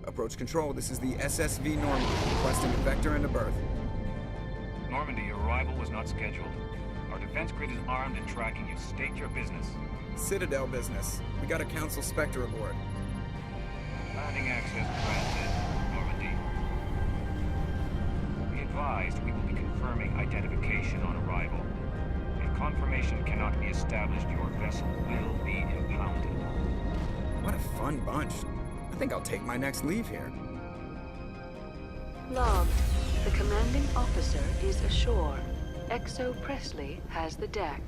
Approach control, this is the SSV Normandy, requesting a vector and a berth. Normandy, your arrival was not scheduled. Our defense grid is armed and tracking you. State your business. Citadel business. We got a Council Spectre aboard. Landing access granted, Normandy. Be advised, we will be confirming identification on arrival. If confirmation cannot be established, your vessel will be impounded. What a fun bunch. I think I'll take my next leave here. Logged. The commanding officer is ashore. Exo Presley has the deck.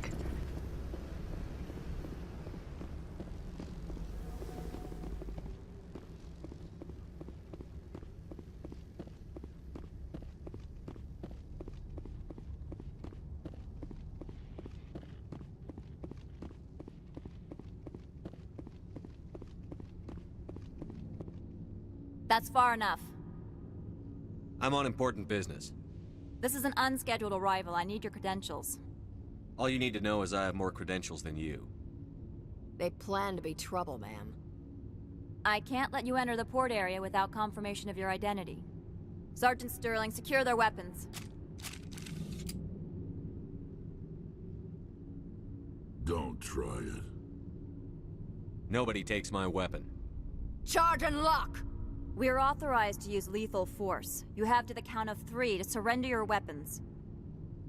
That's far enough. I'm on important business. This is an unscheduled arrival. I need your credentials. All you need to know is I have more credentials than you. They plan to be trouble, ma'am. I can't let you enter the port area without confirmation of your identity. Sergeant Sterling, secure their weapons. Don't try it. Nobody takes my weapon. Charge and lock! We're authorized to use lethal force. You have to the count of 3 to surrender your weapons.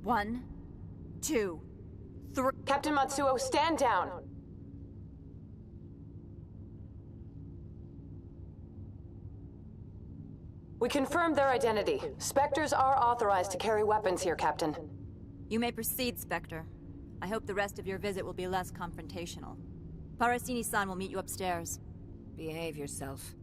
1, 2, 3. Captain Matsuo, stand down! We confirmed their identity. Spectres are authorized to carry weapons here, Captain. You may proceed, Spectre. I hope the rest of your visit will be less confrontational. Parasini-san will meet you upstairs. Behave yourself.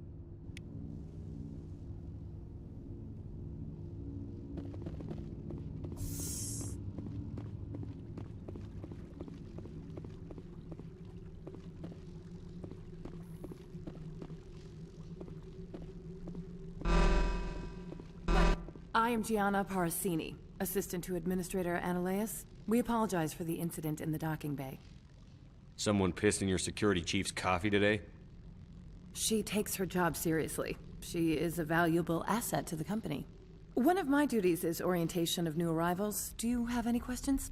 I am Gianna Parasini, assistant to Administrator Ananias. We apologize for the incident in the docking bay. Someone pissed in your security chief's coffee today? She takes her job seriously. She is a valuable asset to the company. One of my duties is orientation of new arrivals. Do you have any questions?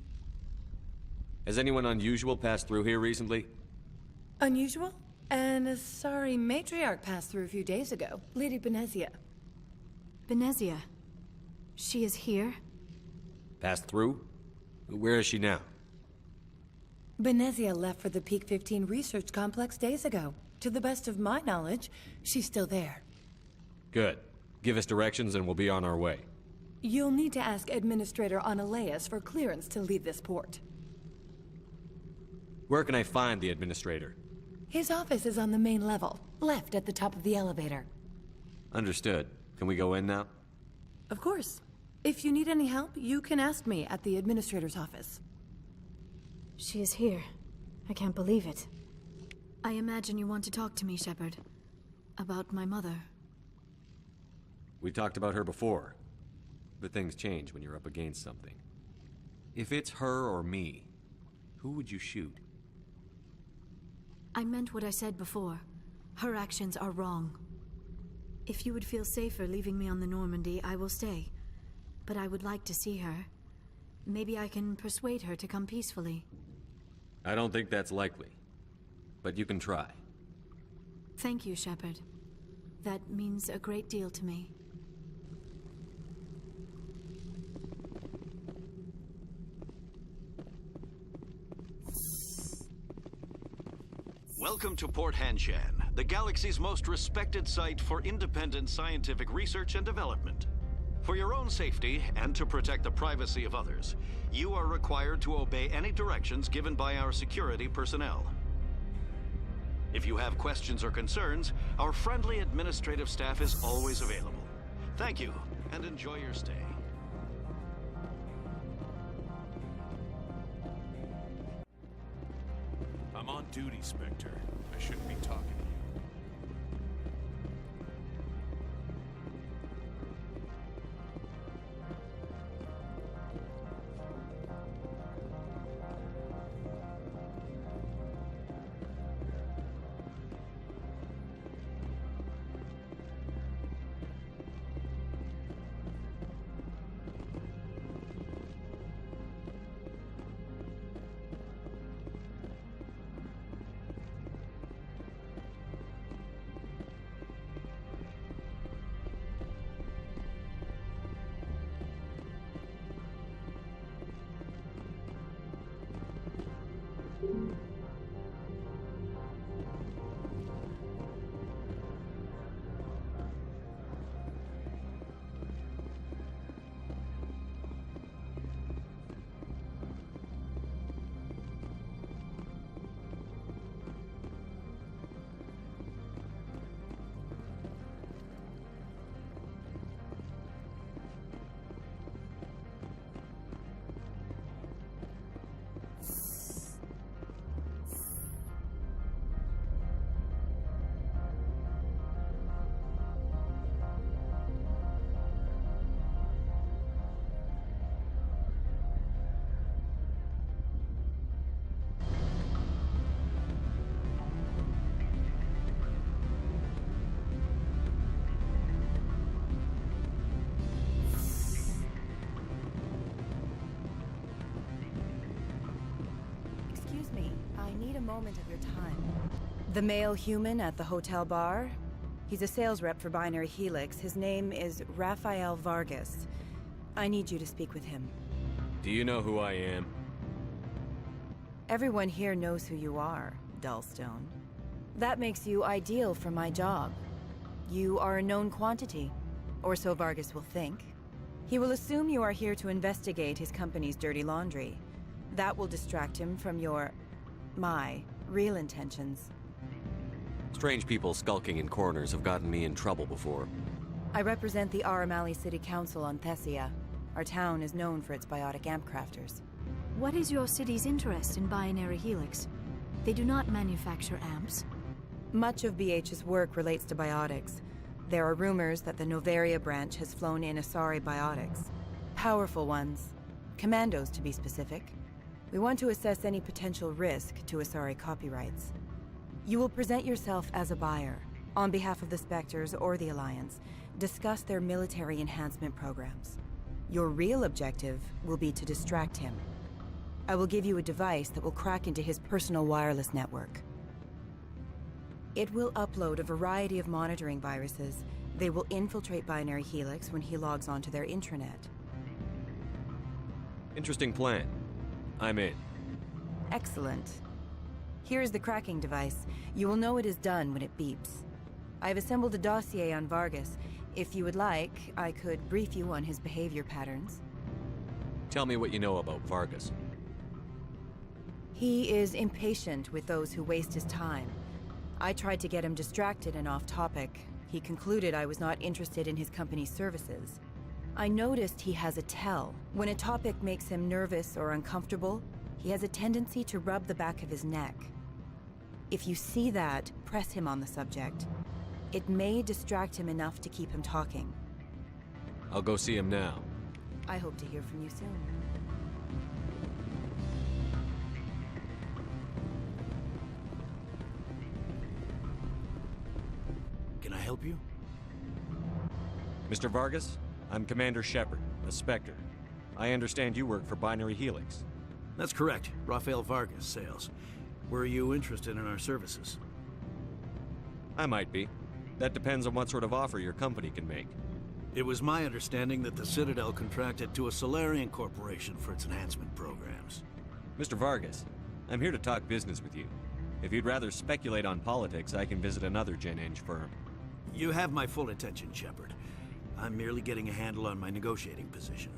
Has anyone unusual passed through here recently? Unusual? And a sorry matriarch passed through a few days ago. Lady Benezia. Benezia? She is here? Passed through? Where is she now? Benezia left for the Peak 15 research complex days ago. To the best of my knowledge, she's still there. Good. Give us directions and we'll be on our way. You'll need to ask Administrator Ananias for clearance to leave this port. Where can I find the Administrator? His office is on the main level, left at the top of the elevator. Understood. Can we go in now? Of course. If you need any help, you can ask me at the Administrator's office. She is here. I can't believe it. I imagine you want to talk to me, Shepard. About my mother. We talked about her before. But things change when you're up against something. If it's her or me, who would you shoot? I meant what I said before. Her actions are wrong. If you would feel safer leaving me on the Normandy, I will stay. But I would like to see her. Maybe I can persuade her to come peacefully. I don't think that's likely. But you can try. Thank you, Shepard. That means a great deal to me. Welcome to Port Hanshan, the galaxy's most respected site for independent scientific research and development. For your own safety and to protect the privacy of others, you are required to obey any directions given by our security personnel. If you have questions or concerns, our friendly administrative staff is always available. Thank you, and enjoy your stay. I'm on duty, Spectre. I shouldn't be talking to you. Excuse me, I need a moment of your time. The male human at the hotel bar? He's a sales rep for Binary Helix. His name is Rafael Vargas. I need you to speak with him. Do you know who I am? Everyone here knows who you are, Dullstone. That makes you ideal for my job. You are a known quantity, or so Vargas will think. He will assume you are here to investigate his company's dirty laundry. That will distract him from my real intentions. Strange people skulking in corners have gotten me in trouble before. I represent the Aramali City Council on Thessia. Our town is known for its biotic amp crafters. What is your city's interest in Binary Helix? They do not manufacture amps. Much of BH's work relates to biotics. There are rumors that the Noveria branch has flown in Asari biotics. Powerful ones. Commandos, to be specific. We want to assess any potential risk to Asari copyrights. You will present yourself as a buyer, on behalf of the Spectres or the Alliance, discuss their military enhancement programs. Your real objective will be to distract him. I will give you a device that will crack into his personal wireless network. It will upload a variety of monitoring viruses. They will infiltrate Binary Helix when he logs onto their intranet. Interesting plan. I'm in. Excellent. Here is the cracking device. You will know it is done when it beeps. I've assembled a dossier on Vargas. If you would like, I could brief you on his behavior patterns. Tell me what you know about Vargas. He is impatient with those who waste his time. I tried to get him distracted and off topic. He concluded I was not interested in his company's services. I noticed he has a tell. When a topic makes him nervous or uncomfortable, he has a tendency to rub the back of his neck. If you see that, press him on the subject. It may distract him enough to keep him talking. I'll go see him now. I hope to hear from you soon. Can I help you? Mr. Vargas, I'm Commander Shepard, a Spectre. I understand you work for Binary Helix. That's correct. Rafael Vargas, sales. Were you interested in our services? I might be. That depends on what sort of offer your company can make. It was my understanding that the Citadel contracted to a Solarian corporation for its enhancement programs. Mr. Vargas, I'm here to talk business with you. If you'd rather speculate on politics, I can visit another Gen Eng firm. You have my full attention, Shepard. I'm merely getting a handle on my negotiating position.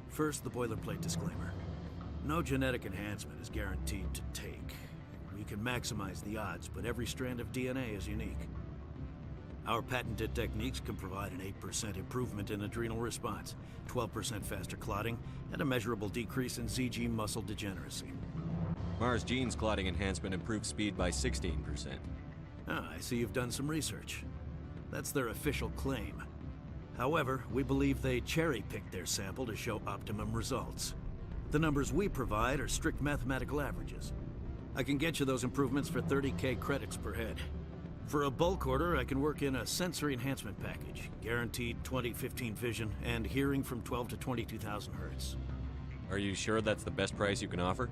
First, the boilerplate disclaimer. No genetic enhancement is guaranteed to take. We can maximize the odds, but every strand of DNA is unique. Our patented techniques can provide an 8% improvement in adrenal response, 12% faster clotting, and a measurable decrease in ZG muscle degeneracy. Mars Gene's clotting enhancement improves speed by 16%. Ah, I see you've done some research. That's their official claim. However, we believe they cherry-picked their sample to show optimum results. The numbers we provide are strict mathematical averages. I can get you those improvements for 30K credits per head. For a bulk order, I can work in a sensory enhancement package, guaranteed 20/15 vision, and hearing from 12 to 22,000 hertz. Are you sure that's the best price you can offer?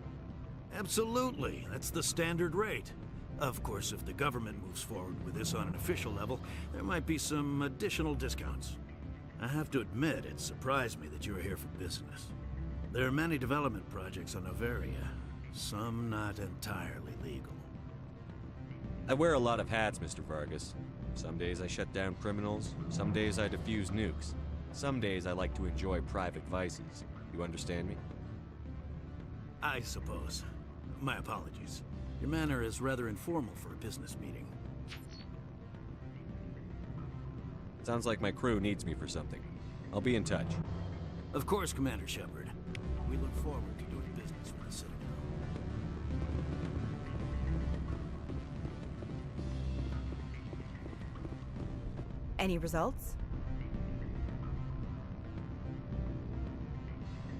Absolutely. That's the standard rate. Of course, if the government moves forward with this on an official level, there might be some additional discounts. I have to admit, it surprised me that you were here for business. There are many development projects on Noveria, Some not entirely legal. I wear a lot of hats, Mr. Vargas. Some days I shut down criminals, some days I defuse nukes. Some days I like to enjoy private vices. You understand me? I suppose. My apologies. Your manner is rather informal for a business meeting. Sounds like my crew needs me for something. I'll be in touch. Of course, Commander Shepard. We look forward to doing business with the Citadel. Any results?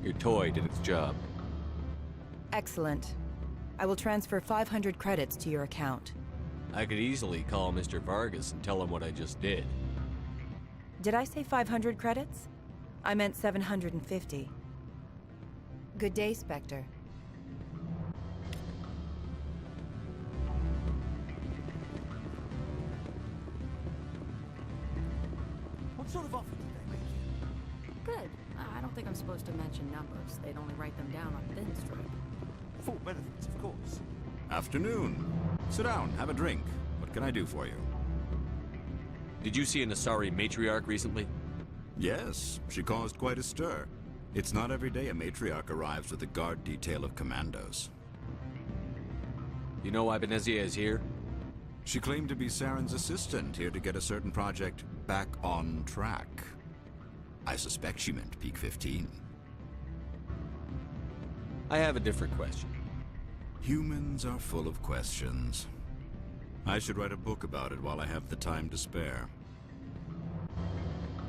Your toy did its job. Excellent. I will transfer 500 credits to your account. I could easily call Mr. Vargas and tell him what I just did. Did I say 500 credits? I meant 750. Good day, Spectre. What sort of offer did they make you? Good. I don't think I'm supposed to mention numbers. They'd only write them down on thin strip. Full benefits, of course. Afternoon. Sit down, have a drink. What can I do for you? Did you see an Asari matriarch recently? Yes, she caused quite a stir. It's not every day a matriarch arrives with a guard detail of commandos. You know why Benezia is here? She claimed to be Saren's assistant, here to get a certain project back on track. I suspect she meant Peak 15. I have a different question. Humans are full of questions. I should write a book about it while I have the time to spare.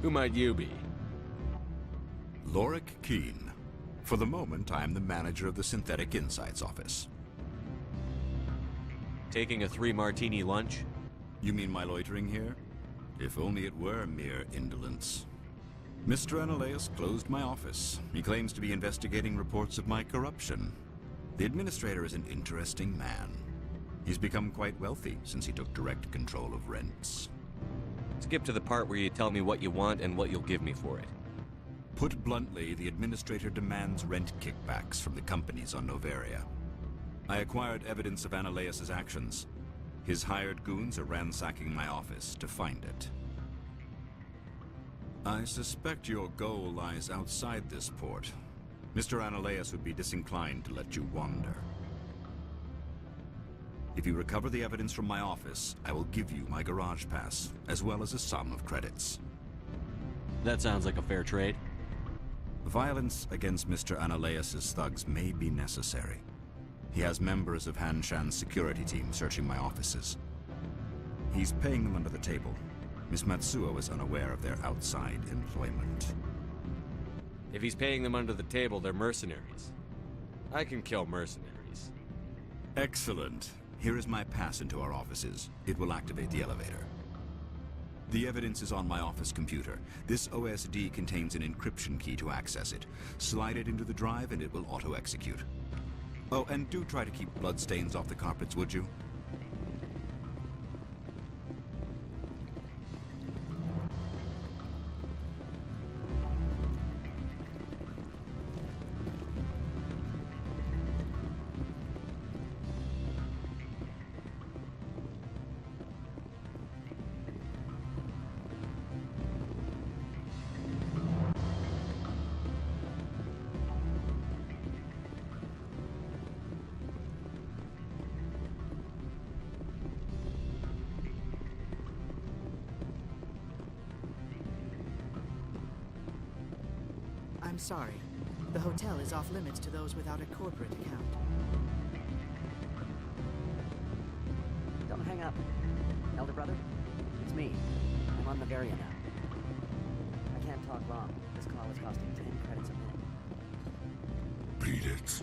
Who might you be? Lorik Keen. For the moment, I am the manager of the Synthetic Insights Office. Taking a 3-martini lunch? You mean my loitering here? If only it were mere indolence. Mr. Analeus closed my office. He claims to be investigating reports of my corruption. The administrator is an interesting man. He's become quite wealthy since he took direct control of rents. Skip to the part where you tell me what you want and what you'll give me for it. Put bluntly, the administrator demands rent kickbacks from the companies on Noveria. I acquired evidence of Analeus' actions. His hired goons are ransacking my office to find it. I suspect your goal lies outside this port. Mr. Analeus would be disinclined to let you wander. If you recover the evidence from my office, I will give you my garage pass, as well as a sum of credits. That sounds like a fair trade. Violence against Mr. Analeus' thugs may be necessary. He has members of Han Shan's security team searching my offices. He's paying them under the table. Miss Matsuo is unaware of their outside employment. If he's paying them under the table, they're mercenaries. I can kill mercenaries. Excellent. Here is my pass into our offices. It will activate the elevator. The evidence is on my office computer. This OSD contains an encryption key to access it. Slide it into the drive and it will auto-execute. Oh, and do try to keep bloodstains off the carpets, would you? I'm sorry. The hotel is off limits to those without a corporate account. Don't hang up. Elder brother, it's me. I'm on Noveria now. I can't talk long. This call is costing 10 credits a minute. Beat it.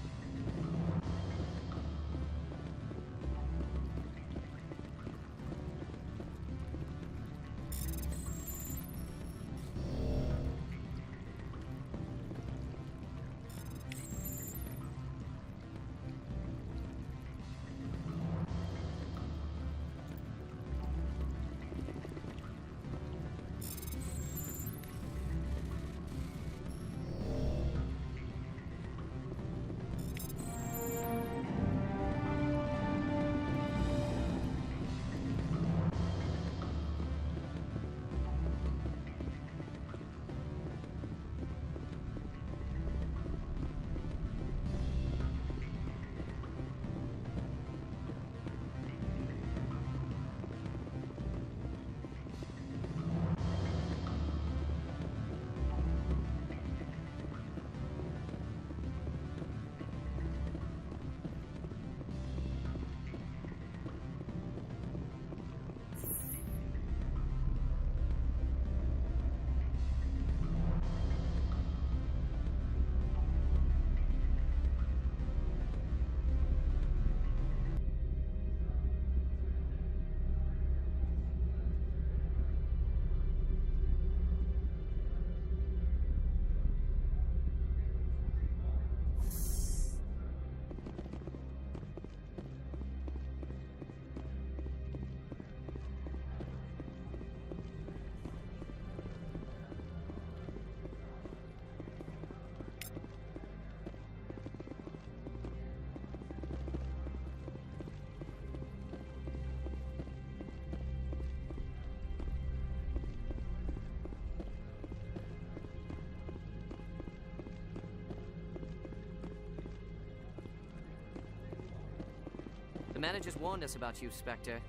Commander just warned us about you, Spectre.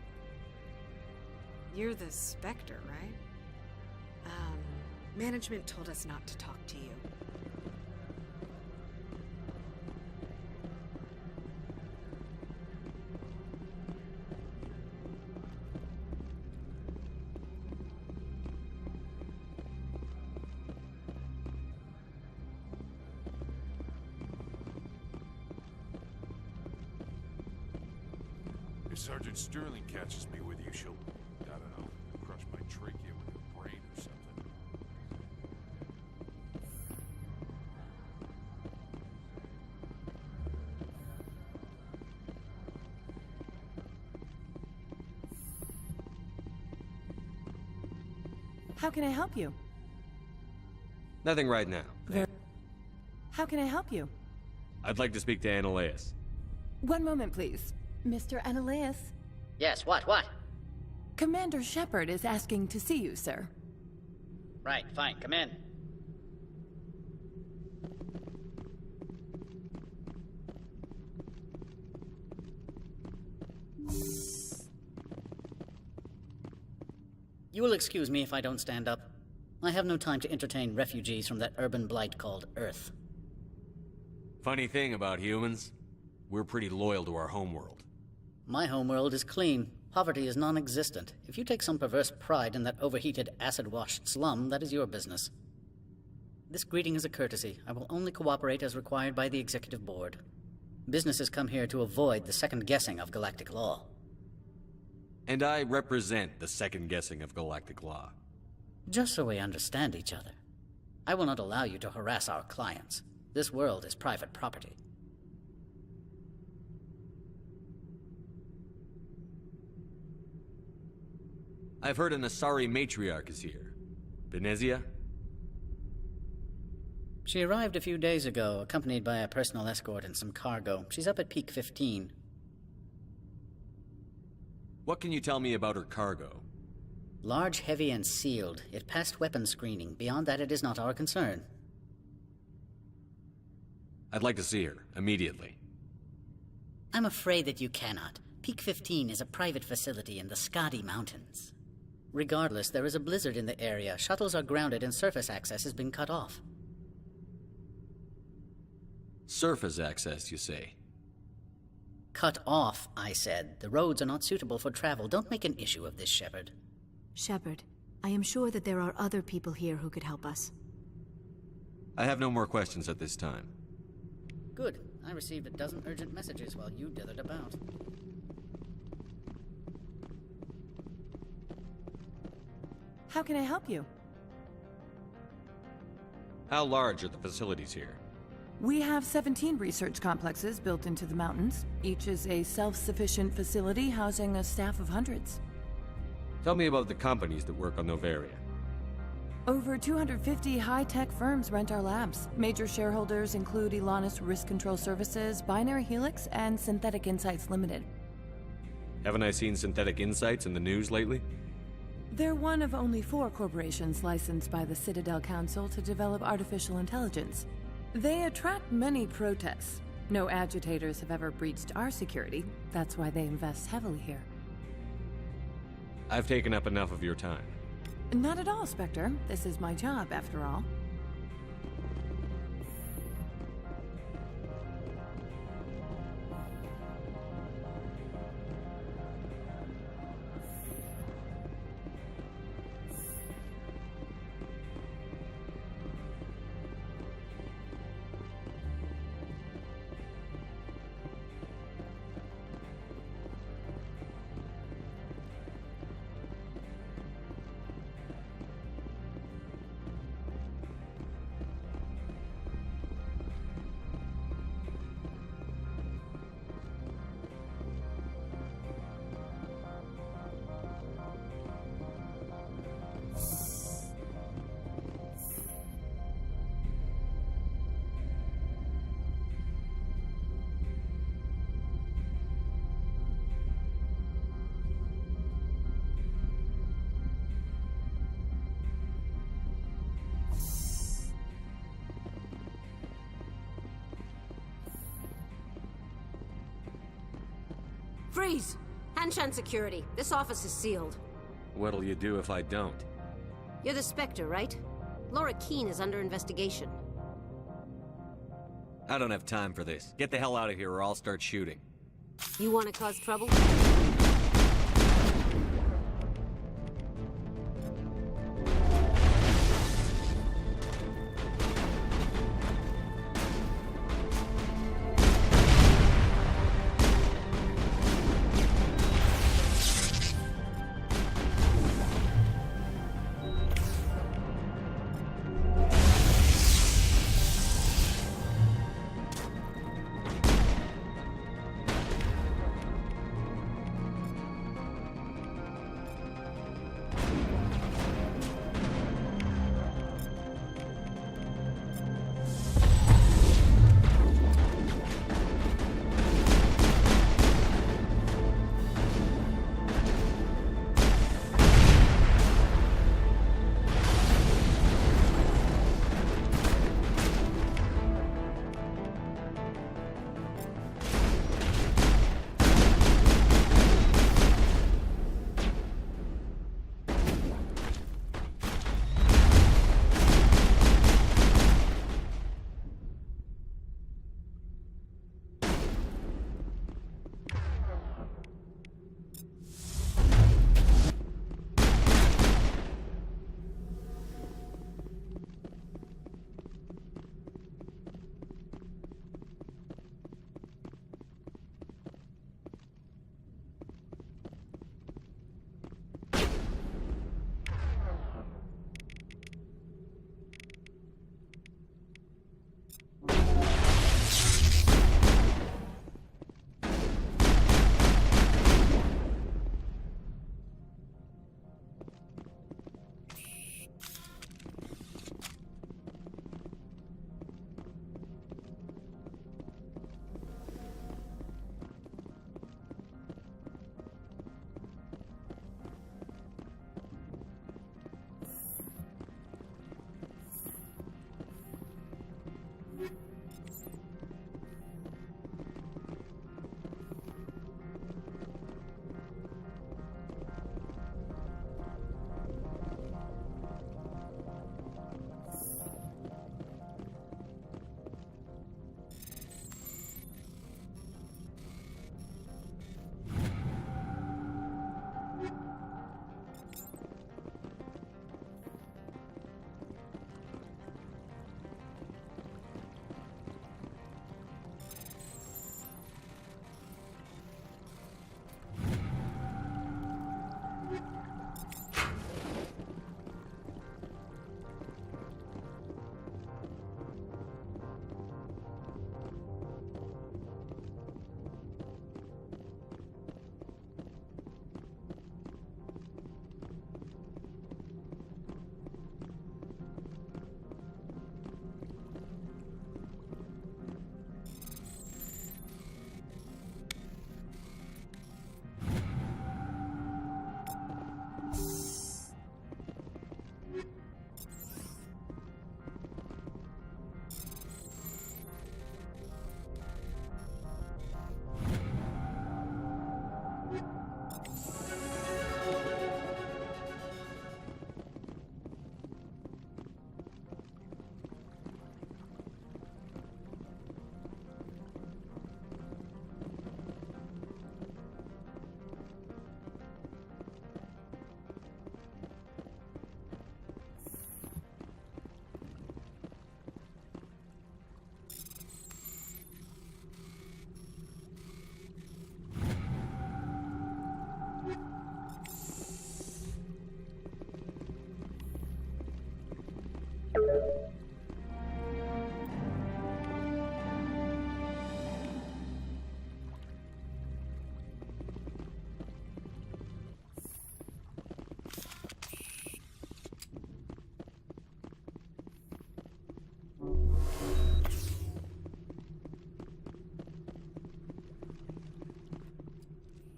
You're the Spectre, right? Management told us not to talk to you. If Sergeant Sterling catches me with you, she'll, I don't know, crush my trachea with her brain or something. How can I help you? Nothing right now. How can I help you? I'd like to speak to Annaleus. One moment, please. Mr. Annaleus? Yes, what? Commander Shepard is asking to see you, sir. Right, fine, come in. You will excuse me if I don't stand up. I have no time to entertain refugees from that urban blight called Earth. Funny thing about humans, we're pretty loyal to our homeworld. My homeworld is clean. Poverty is non-existent. If you take some perverse pride in that overheated, acid-washed slum, that is your business. This greeting is a courtesy. I will only cooperate as required by the Executive Board. Businesses come here to avoid the second-guessing of galactic law. And I represent the second-guessing of galactic law. Just so we understand each other. I will not allow you to harass our clients. This world is private property. I've heard an Asari matriarch is here. Benezia? She arrived a few days ago, accompanied by a personal escort and some cargo. She's up at Peak 15. What can you tell me about her cargo? Large, heavy, and sealed. It passed weapons screening. Beyond that, it is not our concern. I'd like to see her, immediately. I'm afraid that you cannot. Peak 15 is a private facility in the Skadi Mountains. Regardless, there is a blizzard in the area. Shuttles are grounded and surface access has been cut off. Surface access, you say? Cut off, I said. The roads are not suitable for travel. Don't make an issue of this, Shepard. Shepard, I am sure that there are other people here who could help us. I have no more questions at this time. Good. I received a dozen urgent messages while you dithered about. How can I help you? How large are the facilities here? We have 17 research complexes built into the mountains. Each is a self-sufficient facility housing a staff of hundreds. Tell me about the companies that work on Noveria. Over 250 high-tech firms rent our labs. Major shareholders include Elanus Risk Control Services, Binary Helix, and Synthetic Insights Limited. Haven't I seen Synthetic Insights in the news lately? They're one of only 4 corporations licensed by the Citadel Council to develop artificial intelligence. They attract many protests. No agitators have ever breached our security. That's why they invest heavily here. I've taken up enough of your time. Not at all, Spectre. This is my job, after all. Freeze! Hanshan security. This office is sealed. What'll you do if I don't? You're the Spectre, right? Laura Keene is under investigation. I don't have time for this. Get the hell out of here or I'll start shooting. You want to cause trouble?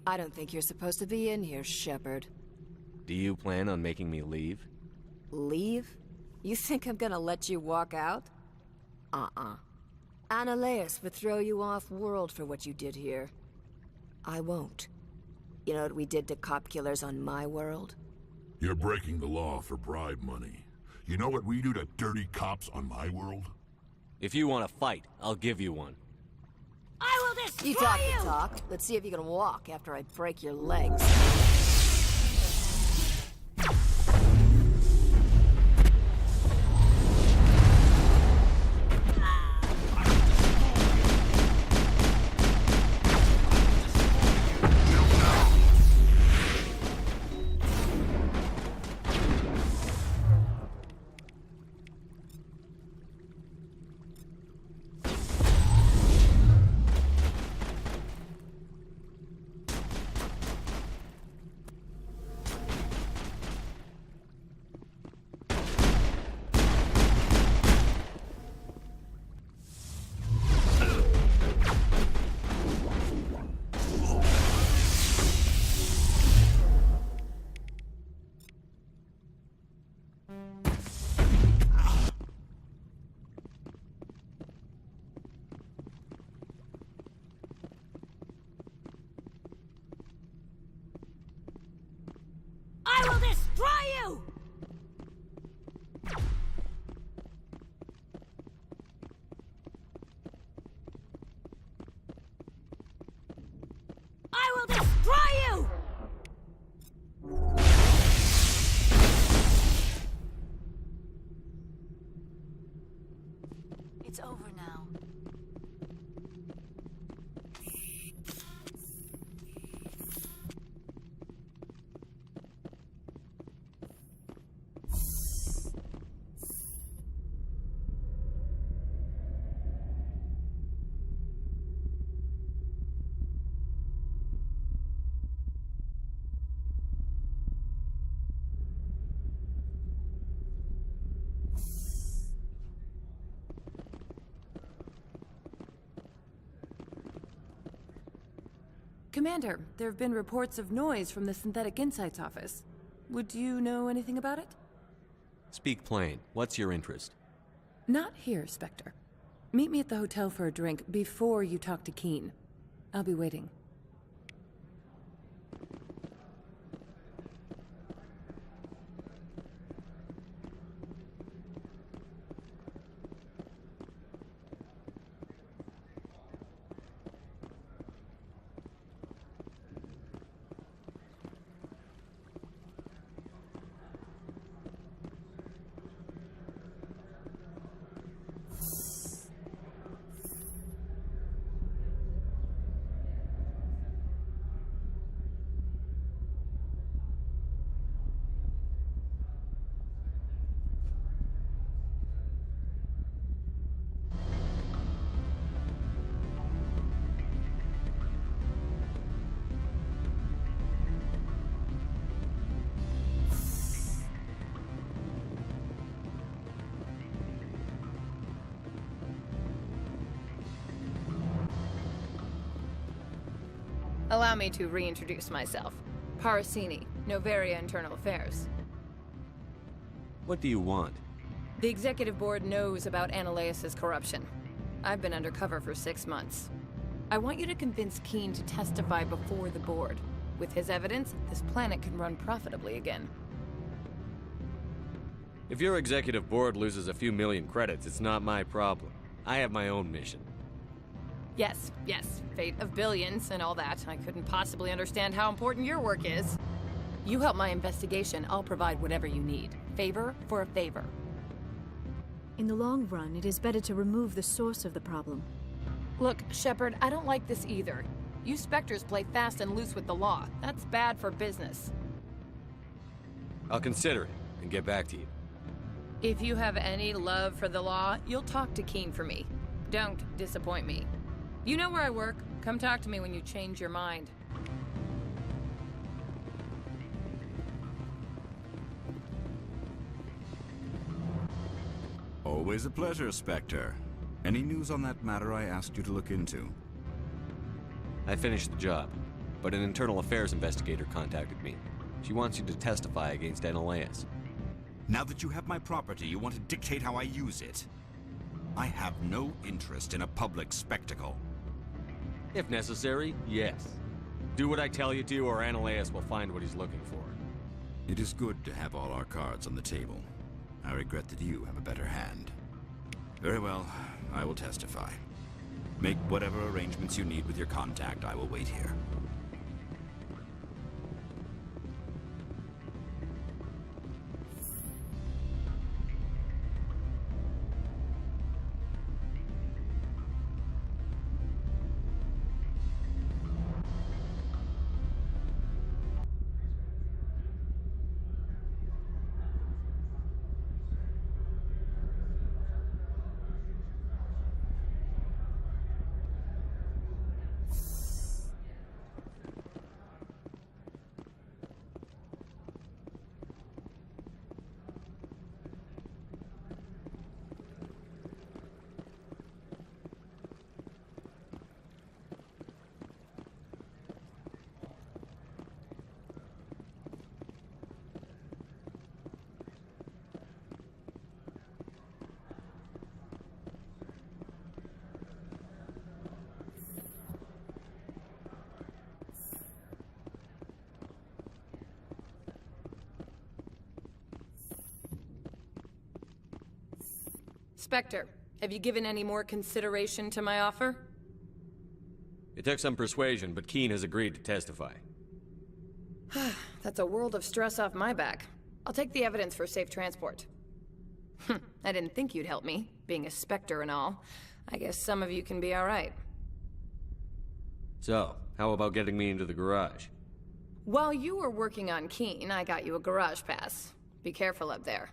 I don't think you're supposed to be in here, Shepard. Do you plan on making me leave? Leave? You think I'm gonna let you walk out? Annaleus would throw you off-world for what you did here. I won't. You know what we did to cop killers on my world? You're breaking the law for bribe money. You know what we do to dirty cops on my world? If you want to fight, I'll give you one. I will destroy you! You talk the talk. Let's see if you can walk after I break your legs. I will destroy you! I will destroy you! It's over now. Commander, there have been reports of noise from the Synthetic Insights office. Would you know anything about it? Speak plain. What's your interest? Not here, Spectre. Meet me at the hotel for a drink before you talk to Keen. I'll be waiting. Allow me to reintroduce myself. Parasini, Noveria Internal Affairs. What do you want? The Executive Board knows about Ananias' corruption. I've been undercover for 6 months. I want you to convince Keen to testify before the Board. With his evidence, this planet can run profitably again. If your Executive Board loses a few million credits, it's not my problem. I have my own mission. Yes, fate of billions and all that. I couldn't possibly understand how important your work is. You help my investigation, I'll provide whatever you need. Favor for a favor. In the long run, it is better to remove the source of the problem. Look, Shepard, I don't like this either. You Spectres play fast and loose with the law. That's bad for business. I'll consider it and get back to you. If you have any love for the law, you'll talk to Keen for me. Don't disappoint me. You know where I work. Come talk to me when you change your mind. Always a pleasure, Spectre. Any news on that matter I asked you to look into? I finished the job, but an internal affairs investigator contacted me. She wants you to testify against Ananias. Now that you have my property, you want to dictate how I use it? I have no interest in a public spectacle. If necessary, yes. Do what I tell you to, or Analeus will find what he's looking for. It is good to have all our cards on the table. I regret that you have a better hand. Very well, I will testify. Make whatever arrangements you need with your contact. I will wait here. Spectre, have you given any more consideration to my offer? It took some persuasion, but Keen has agreed to testify. That's a world of stress off my back. I'll take the evidence for safe transport. I didn't think you'd help me, being a Spectre and all. I guess some of you can be alright. So, how about getting me into the garage? While you were working on Keen, I got you a garage pass. Be careful up there.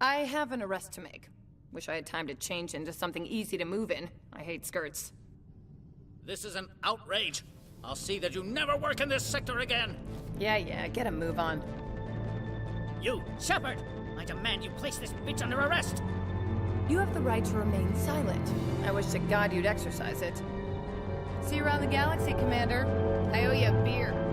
I have an arrest to make. Wish I had time to change into something easy to move in. I hate skirts. This is an outrage. I'll see that you never work in this sector again. Yeah, get a move on. You, Shepard! I demand you place this bitch under arrest! You have the right to remain silent. I wish to God you'd exercise it. See you around the galaxy, Commander. I owe you a beer.